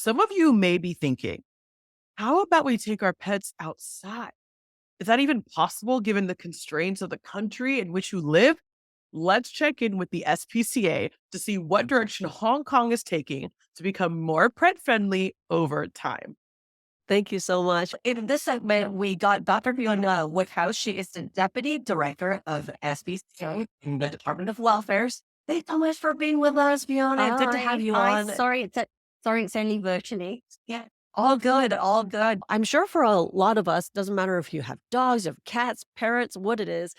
Some of you may be thinking, how about we take our pets outside? Is that even possible given the constraints of the country in which you live? Let's check in with the SPCA to see what direction Hong Kong is taking to become more pet friendly over time. Thank you so much. In this segment, we got Dr. Fiona Woodhouse. She is the Deputy Director of SBCA in the Department of Welfare. Thanks so much for being with us, Fiona. Good to have Hi, you hi. on. Sorry, it's only virtually. Yeah. All good, all good. I'm sure for a lot of us, doesn't matter if you have dogs, you have cats, parrots, what it is,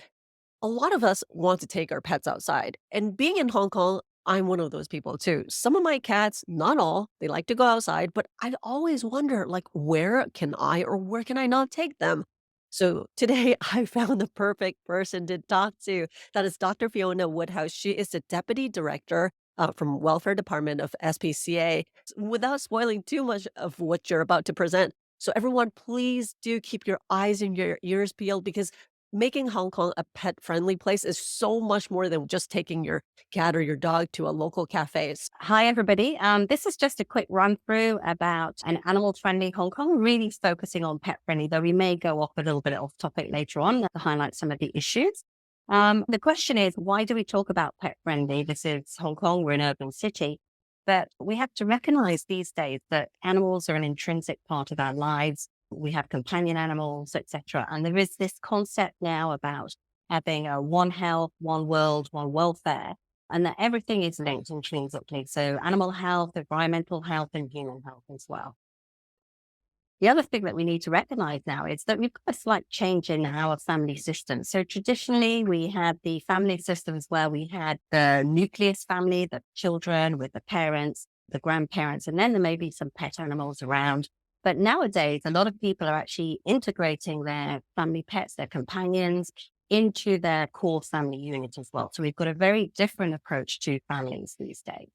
a lot of us want to take our pets outside. And being in Hong Kong, I'm one of those people too. Some of my cats, not all, they like to go outside, but I'd always wonder, like, where can I or where can I not take them? So today I found the perfect person to talk to. That is Dr. Fiona Woodhouse. She is the Deputy Director from Welfare Department of SPCA. Without spoiling too much of what you're about to present, so everyone, please do keep your eyes and your ears peeled because making Hong Kong a pet-friendly place is so much more than just taking your cat or your dog to a local cafe. Hi, everybody. This is just a quick run through about an animal-friendly Hong Kong, really focusing on pet-friendly, though we may go off a little bit off topic later on to highlight some of the issues. The question is, why do we talk about pet-friendly? This is Hong Kong, we're an urban city, but we have to recognize these days that animals are an intrinsic part of our lives. We have companion animals, etc. And there is this concept now about having a one health, one world, one welfare, and that everything is linked intrinsically. So animal health, environmental health, and human health as well. The other thing that we need to recognize now is that we've got a slight change in our family system. So traditionally, we had the family systems where we had the nucleus family, the children with the parents, the grandparents, and then there may be some pet animals around. But nowadays, a lot of people are actually integrating their family pets, their companions, into their core family unit as well. So we've got a very different approach to families these days.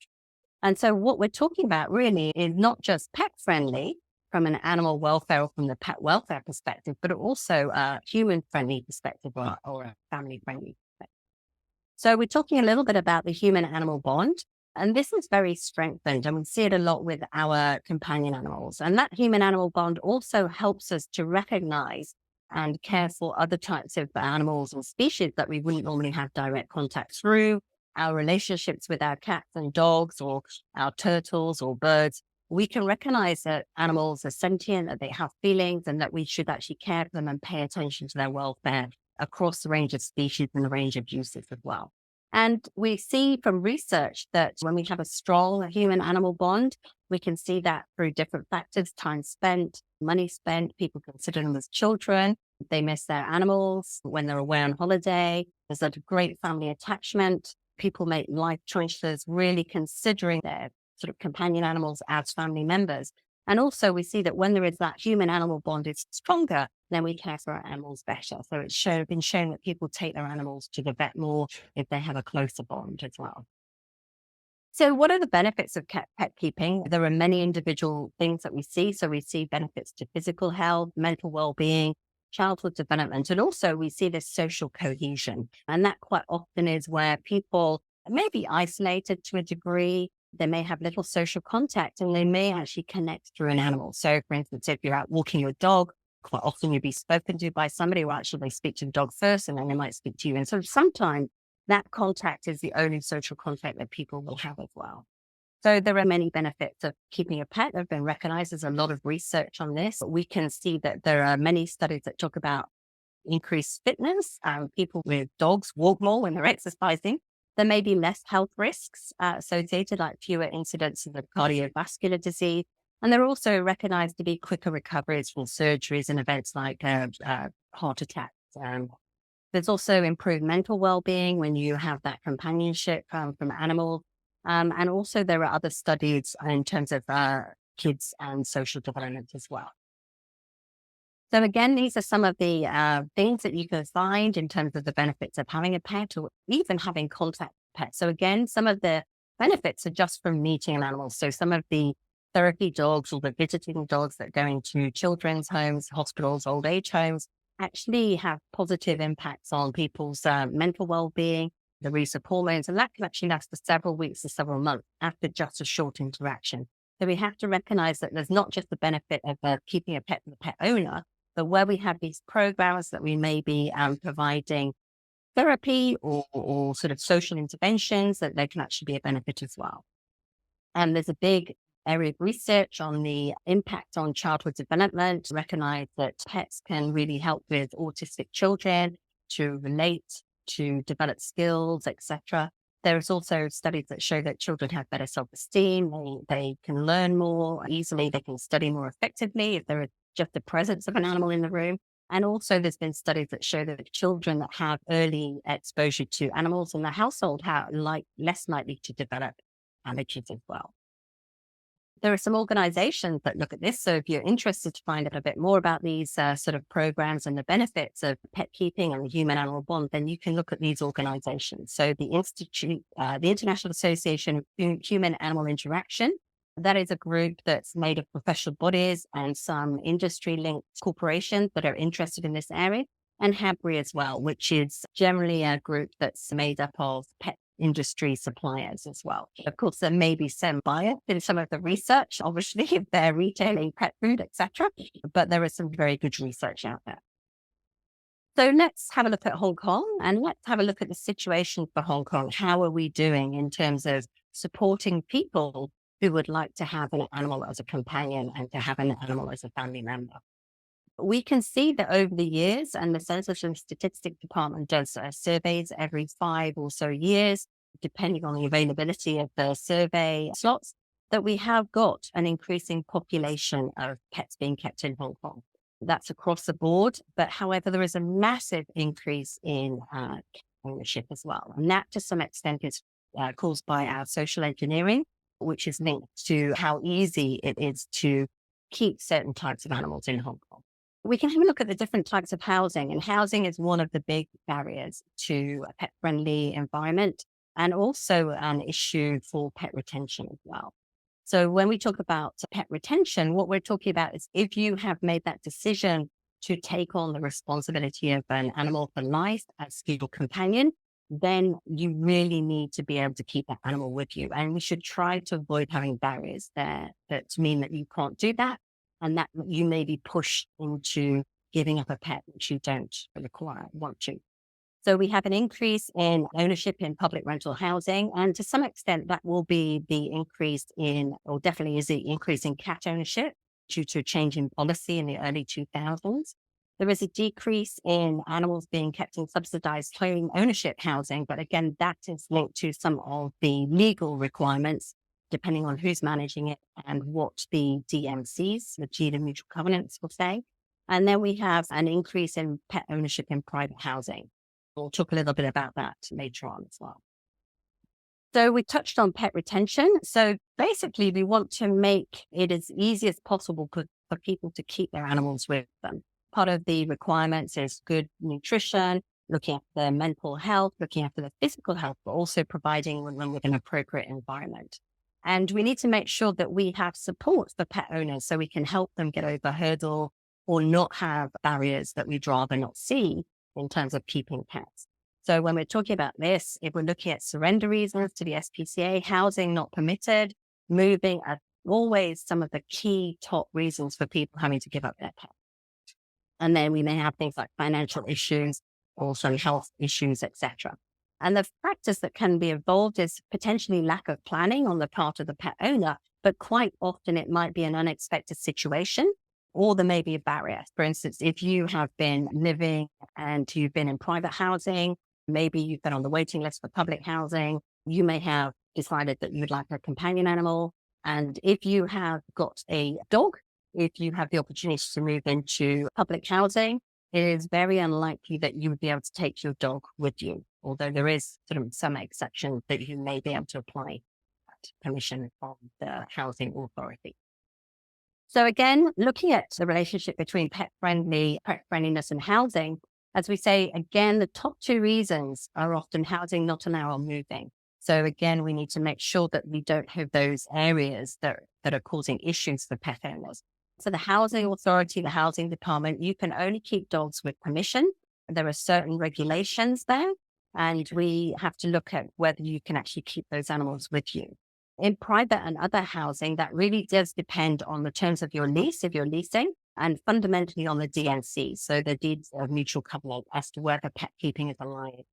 And so what we're talking about really is not just pet friendly from an animal welfare or from the pet welfare perspective, but also a human friendly perspective or a family friendly perspective. So we're talking a little bit about the human animal bond. And this is very strengthened, and we see it a lot with our companion animals. And that human animal bond also helps us to recognize and care for other types of animals and species that we wouldn't normally have direct contact through our relationships with our cats and dogs or our turtles or birds. We can recognize that animals are sentient, that they have feelings, and that we should actually care for them and pay attention to their welfare across the range of species and the range of uses as well. And we see from research that when we have a strong human animal bond, we can see that through different factors: time spent, money spent. People consider them as children. They miss their animals when they're away on holiday. There's a great family attachment. People make life choices really considering their sort of companion animals as family members. And also we see that when there is that human animal bond is stronger, then we care for our animals better. So it's been shown that people take their animals to the vet more if they have a closer bond as well. So what are the benefits of pet keeping? There are many individual things that we see. So we see benefits to physical health, mental well-being, childhood development, and also we see this social cohesion. And that quite often is where people may be isolated to a degree. They may have little social contact and they may actually connect through an animal. So for instance, if you're out walking your dog, quite often you'll be spoken to by somebody who actually they speak to the dog first and then they might speak to you. And so sometimes that contact is the only social contact that people will have as well. So there are many benefits of keeping a pet that have been recognized. There's a lot of research on this. We can see that there are many studies that talk about increased fitness. People with dogs walk more when they're exercising. There may be less health risks associated, like fewer incidences of cardiovascular disease. And they're also recognized to be quicker recoveries from surgeries and events like heart attacks. There's also improved mental well-being when you have that companionship from animals. And also there are other studies in terms of kids and social development as well. So again, these are some of the things that you can find in terms of the benefits of having a pet or even having contact with pets. So again, some of the benefits are just from meeting an animal. So some of the therapy dogs or the visiting dogs that go into children's homes, hospitals, old age homes, actually have positive impacts on people's mental well-being, the release of hormones, and that can actually last for several weeks or several months after just a short interaction. So we have to recognize that there's not just the benefit of keeping a pet for the pet owner, but where we have these programs that we may be providing therapy or sort of social interventions, that they can actually be a benefit as well. And there's a big area of research on the impact on childhood development, recognize that pets can really help with autistic children to relate, to develop skills, etc. There's also studies that show that children have better self-esteem, they can learn more easily, they can study more effectively if there is just the presence of an animal in the room. And also there's been studies that show that children that have early exposure to animals in the household are less likely to develop allergies as well. There are some organizations that look at this. So if you're interested to find out a bit more about these sort of programs and the benefits of pet keeping and the human-animal bond, then you can look at these organizations. So the International Association of Human-Animal Interaction, that is a group that's made of professional bodies and some industry-linked corporations that are interested in this area, and HABRI as well, which is generally a group that's made up of pet industry suppliers as well. Of course, there may be some bias in some of the research, obviously, if they're retailing pet food, etc. But there is some very good research out there. So let's have a look at Hong Kong, and let's have a look at the situation for Hong Kong. How are we doing in terms of supporting people who would like to have an animal as a companion and to have an animal as a family member? We can see that over the years, and the Census and Statistics Department does surveys every 5 or so years, depending on the availability of the survey slots, that we have got an increasing population of pets being kept in Hong Kong. That's across the board. But however, there is a massive increase in ownership as well. And that to some extent is caused by our social engineering, which is linked to how easy it is to keep certain types of animals in Hong Kong. We can have a look at the different types of housing, and housing is one of the big barriers to a pet-friendly environment and also an issue for pet retention as well. So when we talk about pet retention, what we're talking about is if you have made that decision to take on the responsibility of an animal for life as your companion, then you really need to be able to keep that animal with you. And we should try to avoid having barriers there that mean that you can't do that, and that you may be pushed into giving up a pet which you don't want to. So we have an increase in ownership in public rental housing, and to some extent that will be the increase in, or definitely is the increase in cat ownership due to a change in policy in the early 2000s. There is a decrease in animals being kept in subsidized home ownership housing, but again, that is linked to some of the legal requirements depending on who's managing it and what the DMCs, the deed of mutual covenants, will say. And then we have an increase in pet ownership in private housing. We'll talk a little bit about that later on as well. So we touched on pet retention. So basically, we want to make it as easy as possible for people to keep their animals with them. Part of the requirements is good nutrition, looking after their mental health, looking after their physical health, but also providing them with an appropriate environment. And we need to make sure that we have support for pet owners so we can help them get over hurdle or not have barriers that we'd rather not see in terms of keeping pets. So when we're talking about this, if we're looking at surrender reasons to the SPCA, housing not permitted, moving are always some of the key top reasons for people having to give up their pet. And then we may have things like financial issues or some health issues, etc. And the factors that can be involved is potentially lack of planning on the part of the pet owner, but quite often it might be an unexpected situation, or there may be a barrier. For instance, if you have been living and you've been in private housing, maybe you've been on the waiting list for public housing, you may have decided that you would like a companion animal. And if you have got a dog, if you have the opportunity to move into public housing, it is very unlikely that you would be able to take your dog with you, although there is sort of some exception that you may be able to apply that permission from the housing authority. So again, looking at the relationship between pet friendliness and housing, as we say, again, the top 2 reasons are often housing not allow or moving. So again, we need to make sure that we don't have those areas that are causing issues for pet owners. So the housing authority, the housing department, you can only keep dogs with permission. There are certain regulations there, and we have to look at whether you can actually keep those animals with you. In private and other housing, that really does depend on the terms of your lease, if you're leasing, and fundamentally on the DNC, so the deeds of mutual covenant, as to whether pet keeping is allowed.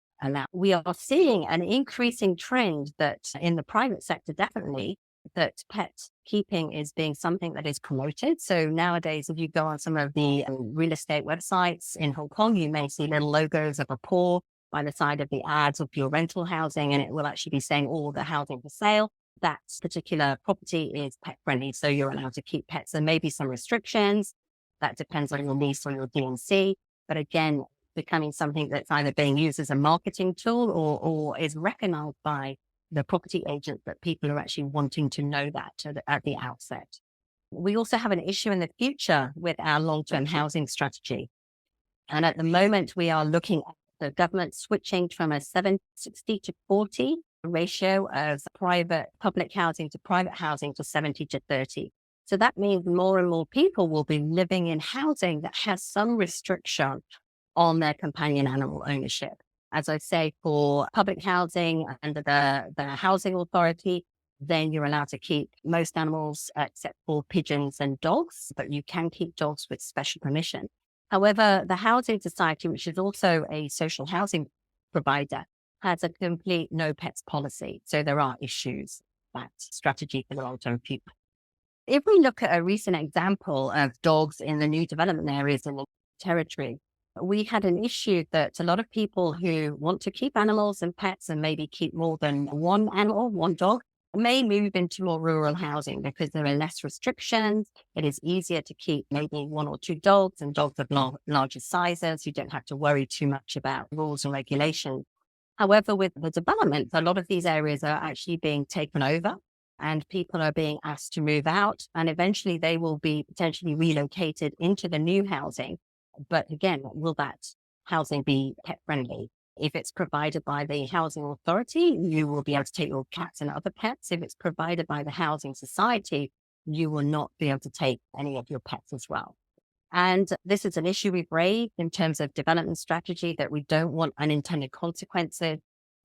We are seeing an increasing trend that in the private sector, definitely, that pet keeping is being something that is promoted. So nowadays, if you go on some of the real estate websites in Hong Kong, you may see little logos of a paw by the side of the ads of your rental housing, and it will actually be saying all the housing for sale. That particular property is pet friendly, so you're allowed to keep pets. There may be some restrictions. That depends on your lease or your DNC. But again, becoming something that's either being used as a marketing tool or is recognized by the property agent that people are actually wanting to know that at the outset. We also have an issue in the future with our long-term housing strategy. And at the moment, we are looking at the government switching from a 760 to 40 ratio of public housing to private housing to 70 to 30. So that means more and more people will be living in housing that has some restriction on their companion animal ownership. As I say, for public housing under the housing authority, then you're allowed to keep most animals except for pigeons and dogs, but you can keep dogs with special permission. However, the Housing Society, which is also a social housing provider, has a complete no pets policy. So there are issues with that strategy for the long-term future. If we look at a recent example of dogs in the new development areas in the territory, we had an issue that a lot of people who want to keep animals and pets and maybe keep more than one animal, one dog, may move into more rural housing because there are less restrictions. It is easier to keep maybe one or two dogs, and dogs of larger sizes. You don't have to worry too much about rules and regulations. However, with the development, a lot of these areas are actually being taken over and people are being asked to move out, and eventually they will be potentially relocated into the new housing. But again, will that housing be pet friendly? If it's provided by the housing authority, you will be able to take your cats and other pets. If it's provided by the housing society, you will not be able to take any of your pets as well. And this is an issue we've raised in terms of development strategy, that we don't want unintended consequences.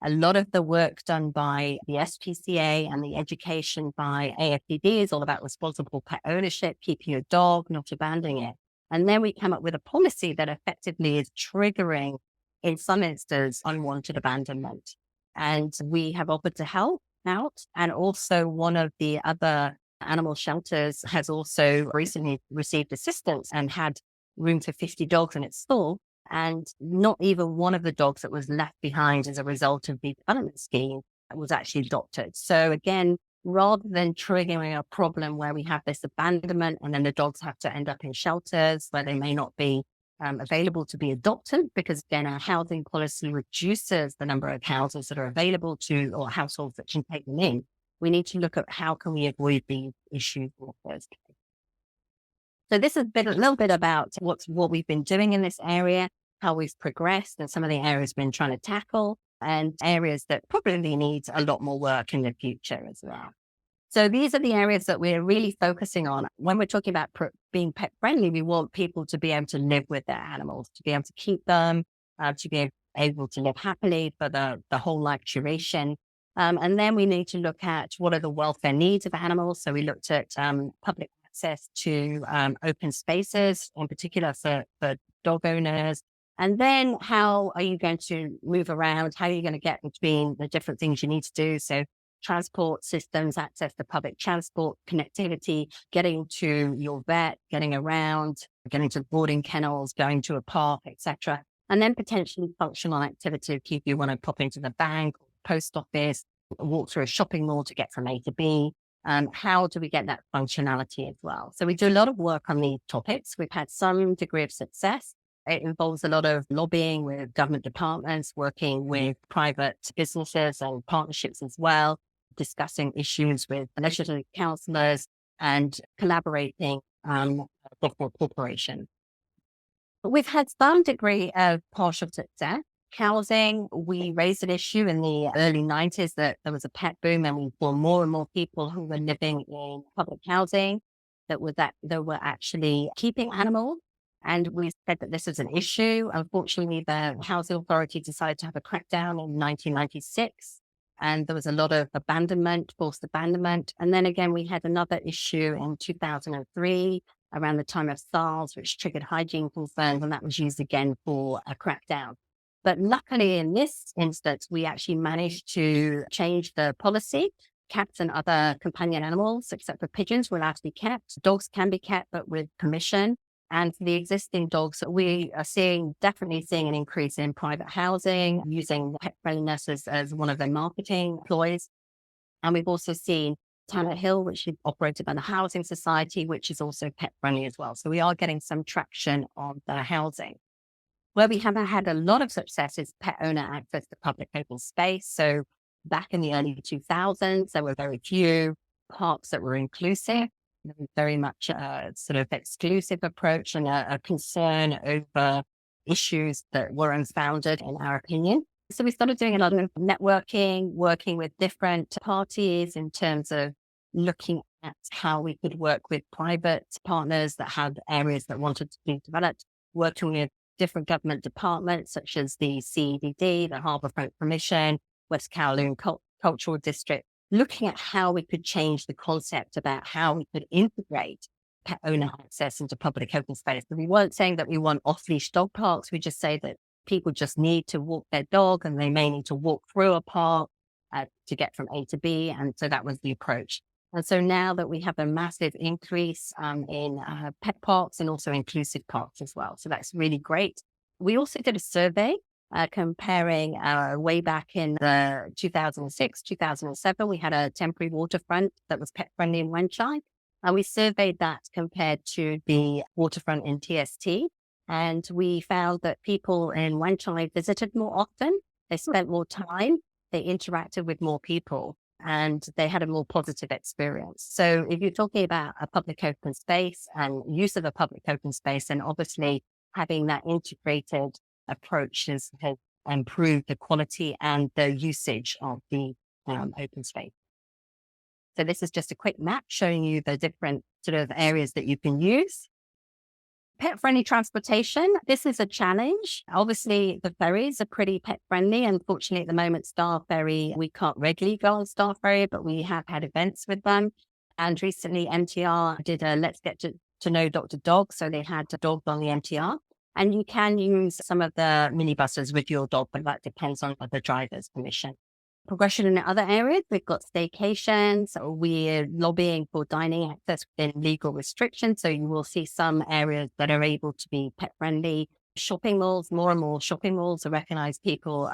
A lot of the work done by the SPCA and the education by AFDD is all about responsible pet ownership, keeping your dog, not abandoning it. And then we come up with a policy that effectively is triggering, in some instances, unwanted abandonment. And we have offered to help out. And also one of the other animal shelters has also recently received assistance and had room for 50 dogs in its stall. And not even one of the dogs that was left behind as a result of the development scheme was actually adopted. So again, rather than triggering a problem where we have this abandonment and then the dogs have to end up in shelters where they may not be available to be adopted, because again, our housing policy reduces the number of houses that are available to, or households that can take them in. We need to look at how can we avoid these issues in the first place. So this has been a little bit about what we've been doing in this area, how we've progressed, and some of the areas we've been trying to tackle, and areas that probably need a lot more work in the future as well. So these are the areas that we're really focusing on. When we're talking about being pet friendly, we want people to be able to live with their animals, to be able to keep them, to be able to live happily for the whole life duration. And then we need to look at what are the welfare needs of animals. So we looked at public access to open spaces, in particular for dog owners. And then how are you going to move around? How are you going to get between the different things you need to do? So transport systems, access to public transport, connectivity, getting to your vet, getting around, getting to boarding kennels, going to a park, etc. And then potentially functional activity if you want to pop into the bank, post office, walk through a shopping mall to get from A to B. How do we get that functionality as well? So we do a lot of work on these topics. We've had some degree of success. It involves a lot of lobbying with government departments, working with private businesses and partnerships as well, discussing issues with legislative councillors and collaborating with corporations. But we've had some degree of partial success. Housing, we raised an issue in the early 90s that there was a pet boom, and we saw more and more people who were living in public housing that were actually keeping animals. And we said that this was an issue. Unfortunately, the Housing Authority decided to have a crackdown in 1996. and there was a lot of abandonment, forced abandonment. And then again, we had another issue in 2003 around the time of SARS, which triggered hygiene concerns, and that was used again for a crackdown. But luckily, in this instance, we actually managed to change the policy. Cats and other companion animals, except for pigeons, were allowed to be kept. Dogs can be kept, but with permission. And for the existing dogs, we are definitely seeing an increase in private housing, using pet friendliness as one of their marketing ploys. And we've also seen Tanner Hill, which is operated by the Housing Society, which is also pet friendly as well. So we are getting some traction on the housing. Where we haven't had a lot of success is pet owner access to public open space. So back in the early 2000s, there were very few parks that were inclusive. There was very much a sort of exclusive approach and a concern over issues that were unfounded, in our opinion. So we started doing a lot of networking, working with different parties in terms of looking at how we could work with private partners that had areas that wanted to be developed, working with different government departments such as the CEDD, the Harbourfront Commission, West Kowloon Cultural District, looking at how we could change the concept about how we could integrate pet owner access into public open space. So we weren't saying that we want off-leash dog parks. We just say that people just need to walk their dog and they may need to walk through a park to get from A to B. And so that was the approach. And so now that we have a massive increase in pet parks and also inclusive parks as well. So that's really great. We also did a survey comparing way back in the 2006, 2007, we had a temporary waterfront that was pet friendly in Wan Chai. And we surveyed that compared to the waterfront in TST. And we found that people in Wan Chai visited more often. They spent more time. They interacted with more people, and they had a more positive experience. So if you're talking about a public open space and use of a public open space, then obviously having that integrated approach has improved the quality and the usage of the open space. So this is just a quick map showing you the different sort of areas that you can use. Pet-friendly transportation. This is a challenge. Obviously, the ferries are pretty pet-friendly. Unfortunately, at the moment, Star Ferry, we can't regularly go on Star Ferry, but we have had events with them. And recently, MTR did a Let's Get to Know Dr. Dog. So they had dogs on the MTR. And you can use some of the minibuses with your dog, but that depends on the driver's permission. Progression in other areas, we've got staycations. We're lobbying for dining access within legal restrictions. So you will see some areas that are able to be pet friendly. Shopping malls, more and more shopping malls recognize people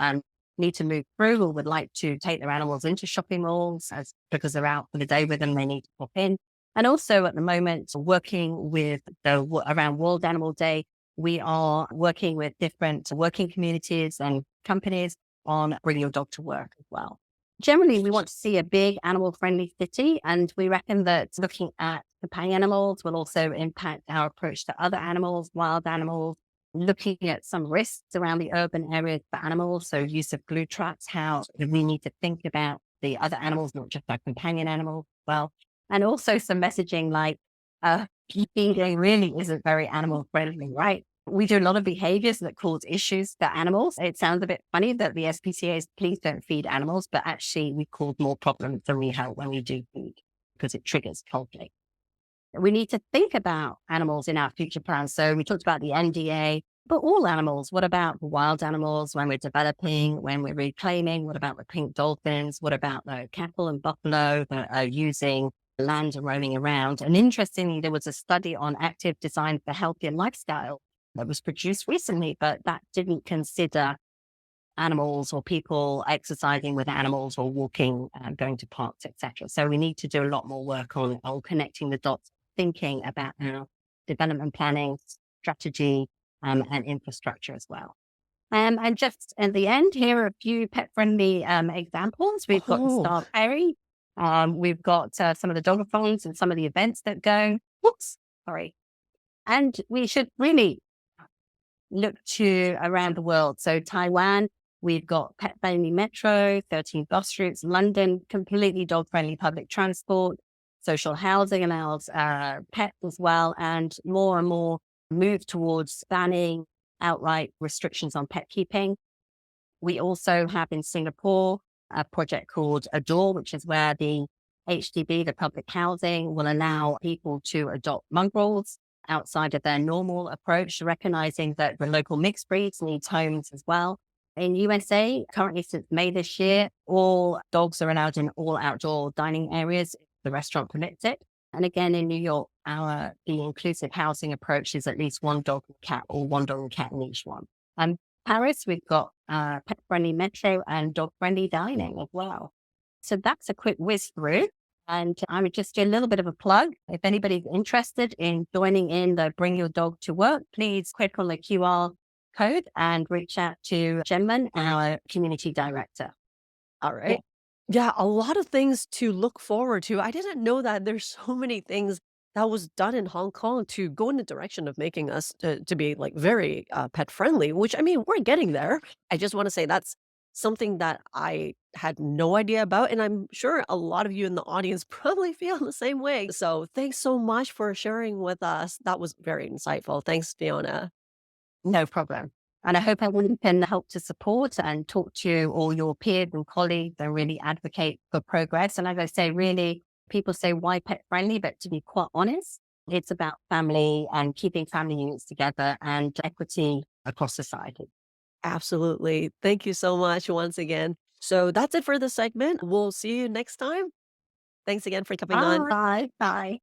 need to move through or would like to take their animals into shopping malls because they're out for the day with them, they need to pop in. And also at the moment, working with around World Animal Day, we are working with different working communities and companies on Bring Your Dog to Work as well. Generally, we want to see a big animal-friendly city, and we reckon that looking at companion animals will also impact our approach to other animals, wild animals, looking at some risks around the urban areas for animals, so use of glue traps, how we need to think about the other animals, not just our companion animals as well. And also some messaging like feeding really isn't very animal-friendly, right? We do a lot of behaviors that cause issues for animals. It sounds a bit funny that the SPCA is please don't feed animals, but actually we cause more problems than we help when we do feed because it triggers conflict. We need to think about animals in our future plans. So we talked about the NDA, but all animals. What about the wild animals when we're developing, when we're reclaiming? What about the pink dolphins? What about the cattle and buffalo that are using land and roaming around? And interestingly, there was a study on active design for healthier lifestyle that was produced recently, but that didn't consider animals or people exercising with animals or walking, going to parks, etc. So we need to do a lot more work on connecting the dots, thinking about our development planning, strategy, and infrastructure as well. And just at the end, here are a few pet-friendly examples. We've got Star Ferry. We've got some of the dogathons and some of the events that go. And we should really look to around the world. So Taiwan, we've got pet-friendly metro, 13 bus routes. London, completely dog-friendly public transport. Social housing allows pets as well, and more move towards banning outright restrictions on pet keeping. We also have in Singapore a project called Adore, which is where the HDB, the public housing, will allow people to adopt mongrels outside of their normal approach, recognizing that the local mixed breeds needs homes as well. In USA, currently since May this year, all dogs are allowed in all outdoor dining areas if the restaurant permits it. And again, in New York, the inclusive housing approach is at least one dog and cat or one dog and cat in each one. Paris, we've got pet-friendly metro and dog-friendly dining as well. So that's a quick whiz through. And I would just do a little bit of a plug. If anybody's interested in joining in the Bring Your Dog to Work, please click on the QR code and reach out to Gemman, our community director. All right. Yeah, a lot of things to look forward to. I didn't know that there's so many things that was done in Hong Kong to go in the direction of making us to be like very pet friendly, which I mean, we're getting there. I just want to say that's something that I had no idea about. And I'm sure a lot of you in the audience probably feel the same way. So thanks so much for sharing with us. That was very insightful. Thanks, Fiona. No problem. And I hope everyone can help to support and talk to all your peers and colleagues and really advocate for progress. And as I say, really, people say, why pet friendly? But to be quite honest, it's about family and keeping family units together and equity across society. Absolutely. Thank you so much once again. So that's it for the segment. We'll see you next time. Thanks again for coming on. Bye. Bye.